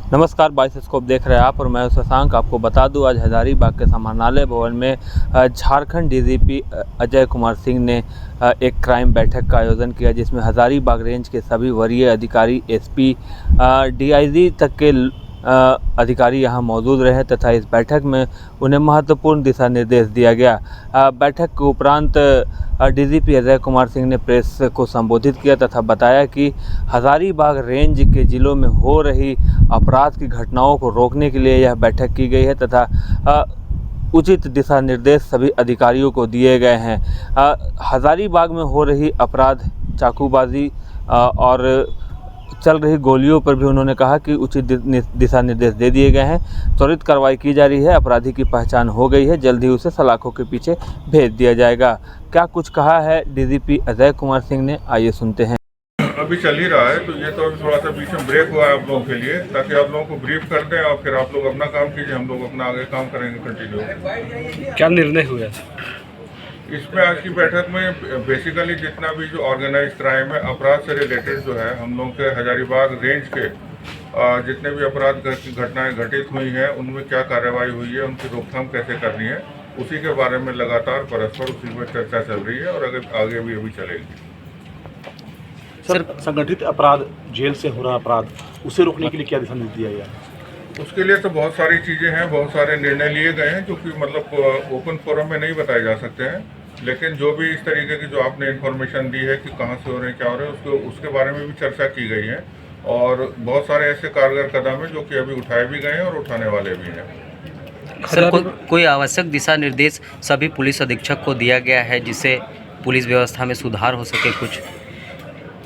नमस्कार, 22 स्कोप देख रहे हैं आप और मैं शशांक। आपको बता दूं, आज हजारीबाग के समाहरणालय भवन में झारखंड डीजीपी अजय कुमार सिंह ने एक क्राइम बैठक का आयोजन किया, जिसमें हजारीबाग रेंज के सभी वरीय अधिकारी, एसपी, डीआईजी तक के अधिकारी यहां मौजूद रहे तथा इस बैठक में उन्हें महत्वपूर्ण दिशा निर्देश दिया गया। बैठक के उपरांत डीजीपी अजय कुमार सिंह ने प्रेस को संबोधित किया तथा बताया कि हजारीबाग रेंज के ज़िलों में हो रही अपराध की घटनाओं को रोकने के लिए यह बैठक की गई है तथा उचित दिशा निर्देश सभी अधिकारियों को दिए गए हैं। हजारीबाग में हो रही अपराध, चाकूबाजी और चल रही गोलियों पर भी उन्होंने कहा कि उचित दिशा निर्देश दे दिए गए हैं, त्वरित कार्रवाई की जा रही है, अपराधी की पहचान हो गई है, जल्द ही उसे सलाखों के पीछे भेज दिया जाएगा। क्या कुछ कहा है डीजीपी अजय कुमार सिंह ने, आइए सुनते हैं। अभी चल ही रहा है, तो ये तो अभी थोड़ा सा बीच में ब्रेक हुआ है आप लोगों के लिए, ताकि आप लोगों को ब्रीफ कर दें और फिर आप लोग अपना काम कीजिए, हम लोग अपना आगे काम करेंगे कंटिन्यू। क्या निर्णय हुआ इसमें आज की बैठक में बेसिकली जितना भी जो ऑर्गेनाइज क्राइम है, अपराध से रिलेटेड जो है, हम लोग के हजारीबाग रेंज के जितने भी अपराध घटनाएं घटित हुई हैं, उनमें क्या कार्रवाई हुई है, उनकी रोकथाम कैसे करनी है, उसी के बारे में लगातार परस्पर उसी में चर्चा चल रही है और आगे भी अभी चलेगी। सर, संगठित अपराध, जेल से हो रहा अपराध, उसे रोकने के लिए क्या दिशा निर्देश दिया गया है? उसके लिए तो बहुत सारी चीज़ें हैं, बहुत सारे निर्णय लिए गए हैं, जो कि मतलब ओपन फोरम में नहीं बताए जा सकते हैं, लेकिन जो भी इस तरीके की जो आपने इन्फॉर्मेशन दी है कि कहाँ से हो रहे हैं, क्या हो रहे हैं, उसके बारे में भी चर्चा की गई है और बहुत सारे ऐसे कारगर कदम हैं जो कि अभी उठाए भी गए हैं और उठाने वाले भी हैं। सर, कोई आवश्यक दिशा निर्देश सभी पुलिस अधीक्षक को दिया गया है जिससे पुलिस व्यवस्था में सुधार हो सके? कुछ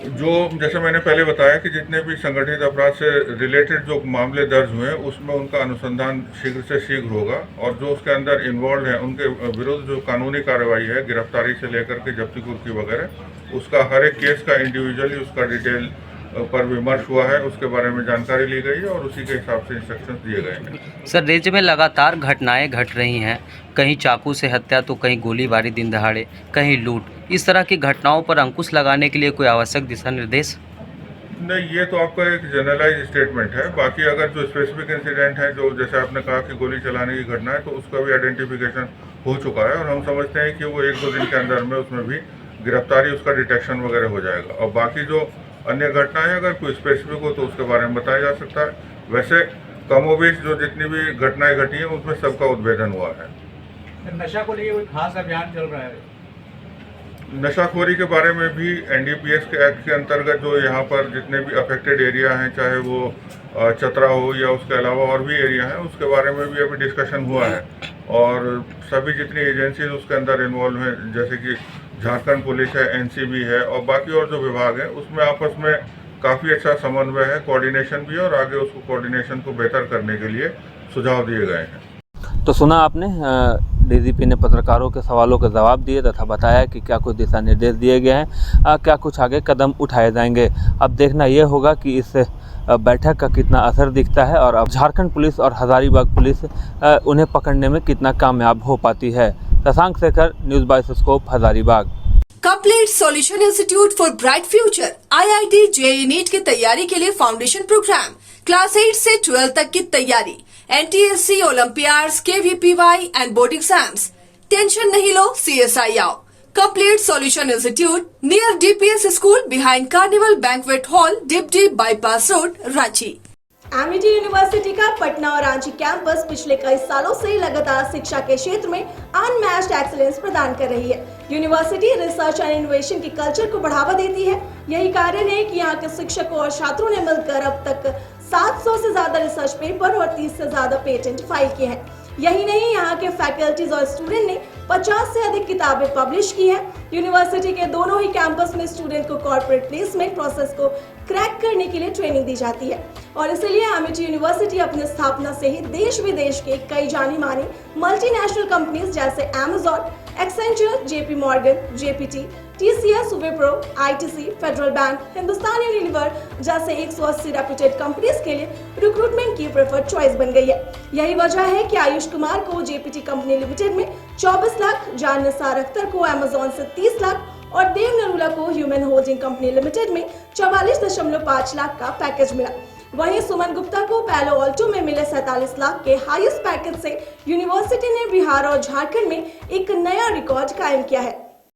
जो जैसे मैंने पहले बताया कि जितने भी संगठित अपराध से रिलेटेड जो मामले दर्ज हुए हैं, उसमें उनका अनुसंधान शीघ्र से शीघ्र होगा और जो उसके अंदर इन्वॉल्व है उनके विरुद्ध जो कानूनी कार्रवाई है, गिरफ्तारी से लेकर के जब्ती कुर्की वगैरह, उसका हर एक केस का इंडिविजुअली उसका डिटेल पर विमर्श हुआ है, उसके बारे में जानकारी ली गई है और उसी के हिसाब से इंस्ट्रक्शंस दिए गए हैं। सर, रेंज में लगातार घटनाएं घट रही हैं, कहीं चाकू से हत्या तो कहीं गोलीबारी दिन दहाड़े, कहीं लूट। इस तरह की घटनाओं पर अंकुश लगाने के लिए कोई आवश्यक दिशा निर्देश? नहीं, ये तो आपका एक जनरलाइज स्टेटमेंट है। बाकी अगर जो स्पेसिफिक इंसिडेंट है, जो जैसे आपने कहा कि गोली चलाने की घटना है, तो उसका भी आइडेंटिफिकेशन हो चुका है और हम समझते हैं कि वो 1-2 दिन के अंदर में उसमें भी गिरफ्तारी, उसका डिटेक्शन वगैरह हो जाएगा। और बाकी जो अन्य घटनाएं अगर कोई स्पेसिफिक हो तो उसके बारे में बताया जा सकता है। वैसे कमोबेश जो जितनी भी घटनाएं घटी हैं, उसमें सबका उद्भेदन हुआ है। नशा को लेकर कोई खास अभियान चल रहा है? नशाखोरी के बारे में भी एनडीपीएस के एक्ट के अंतर्गत जो यहाँ पर जितने भी अफेक्टेड एरिया हैं, चाहे वो चतरा हो या उसके अलावा और भी एरिया हैं, उसके बारे में भी अभी डिस्कशन हुआ है और सभी जितनी एजेंसीज उसके अंदर इन्वॉल्व हैं, जैसे कि झारखंड पुलिस है, एनसीबी है और बाकी और जो विभाग हैं, उसमें आपस में काफ़ी अच्छा समन्वय है, कोऑर्डिनेशन भी है और आगे उसको कोऑर्डिनेशन को बेहतर करने के लिए सुझाव दिए गए हैं। तो सुना आपने, डीजीपी ने पत्रकारों के सवालों के जवाब दिए तथा बताया कि क्या कुछ दिशा निर्देश दिए गए हैं, क्या कुछ आगे कदम उठाए जाएंगे। अब देखना यह होगा कि इस बैठक का कितना असर दिखता है और अब झारखंड पुलिस और हजारीबाग पुलिस उन्हें पकड़ने में कितना कामयाब हो पाती है। Shashank Shekhar, news 22 scope, Hazaribagh. Complete solution institute for bright future IIT JEE NEET की तैयारी के लिए फाउंडेशन प्रोग्राम, क्लास 8 से 12 तक की तैयारी, NTSC, olympiads, KVPY and board exams. Tension नहीं लो, CSI आओ। Complete solution institute near DPS school behind carnival banquet hall, Dibdih bypass road, Ranchi. Amity University का पटना और रांची कैंपस पिछले कई सालों से लगातार शिक्षा के क्षेत्र में अनमैच्ड एक्सीलेंस प्रदान कर रही है। यूनिवर्सिटी रिसर्च एंड इनोवेशन के कल्चर को बढ़ावा देती है। यही कारण है कि यहाँ के शिक्षकों और छात्रों ने मिलकर अब तक 700 से ज्यादा रिसर्च पेपर और 30 से ज्यादा पेटेंट फाइल किए हैं। यही नहीं, यहाँ के फैकल्टीज और स्टूडेंट ने 50 से अधिक किताबें पब्लिश की हैं। यूनिवर्सिटी के दोनों ही कैंपस में स्टूडेंट को कॉर्पोरेट प्लेसमेंट प्रोसेस को क्रैक करने के लिए ट्रेनिंग दी जाती है और इसलिए एमिटी यूनिवर्सिटी अपनी स्थापना से ही देश विदेश के कई जानी मानी मल्टीनेशनल कंपनीज जैसे Amazon, Accenture, JP Morgan, JPT, TCS, Wipro, ITC, federal bank, Hindustan Unilever जैसे 180 रेप्यूटेड कंपनीज के लिए रिक्रूटमेंट की प्रेफर्ड चॉइस बन गई है। यही वजह है कि आयुष कुमार को JPT कंपनी लिमिटेड में 24 लाख, जान निसार अख्तर को अमेजॉन से 30 लाख और देव नरूला को ह्यूमन होल्डिंग कंपनी लिमिटेड में 44.5 लाख का पैकेज मिला। वहीं सुमन गुप्ता को पैलो ऑल्टो में मिले 47 लाख के हाईएस्ट पैकेज से यूनिवर्सिटी ने बिहार और झारखंड में एक नया रिकॉर्ड कायम किया है।